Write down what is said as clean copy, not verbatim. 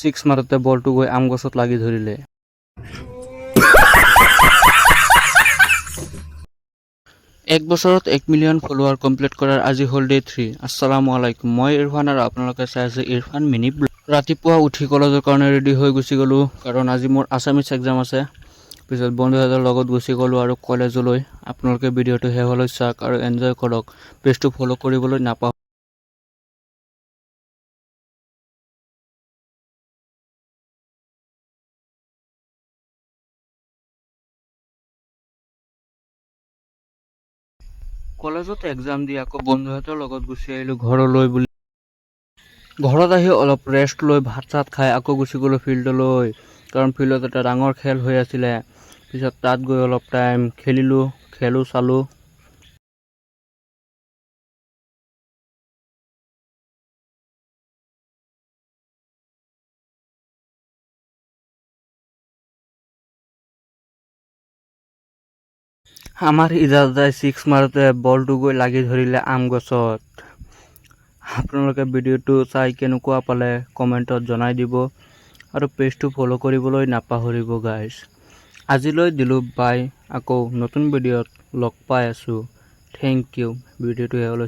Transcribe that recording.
Six মাৰোঁতে বলটো গৈ আম গছত লাগি ধৰিলে। এক বছৰত 1 মিলিয়ন ফলোৱাৰ কমপ্লিট কৰাৰ আজি হ'ল ডে 3। আসসালামু আলাইকুম, মই ইৰফান আৰু আপোনালোকে চাই আছে ইৰফান মিনি ব্লগ। ৰাতিপুৱা উঠি কলেজৰ কাৰণে ৰেডি হৈ গুচি গ'লোঁ, কাৰণ আজি মোৰ আছামিছ এক্সাম আছে। পিছত বন্ধুহঁতৰ লগত গুচি গ'লোঁ আৰু কলেজলৈ। আপোনালোকে ভিডিঅ'টো শেষলৈ চাওক আৰু এনজয় কৰক। পেজটো ফ'ল' কৰিবলৈ নাপাহৰিব। কলেজত এক্সাম দি আকৌ বন্ধুহঁতৰ লগত গুচি আহিলোঁ ঘৰলৈ বুলি। ঘৰত আহি অলপ ৰেষ্ট লৈ ভাত চাত খাই আকৌ গুচি গ'লোঁ ফিল্ডলৈ, কাৰণ ফিল্ডত এটা ডাঙৰ খেল হৈ আছিলে। পিছত তাত গৈ অলপ টাইম খেলিলোঁ, খেলো চালোঁ। আমাৰ ইজাজদাই ছিক্স মাৰোঁতে বলটো গৈ লাগি ধৰিলে আম গছত। আপোনালোকে ভিডিঅ'টো চাই কেনেকুৱা পালে কমেণ্টত জনাই দিব আৰু পেজটো ফ'ল' কৰিবলৈ নাপাহৰিব গাইজ। আজিলৈ দিলোঁ বাই, আকৌ নতুন ভিডিঅ'ত লগ পাই আছোঁ। Thank you. ভিডিঅ'টো শেষলৈ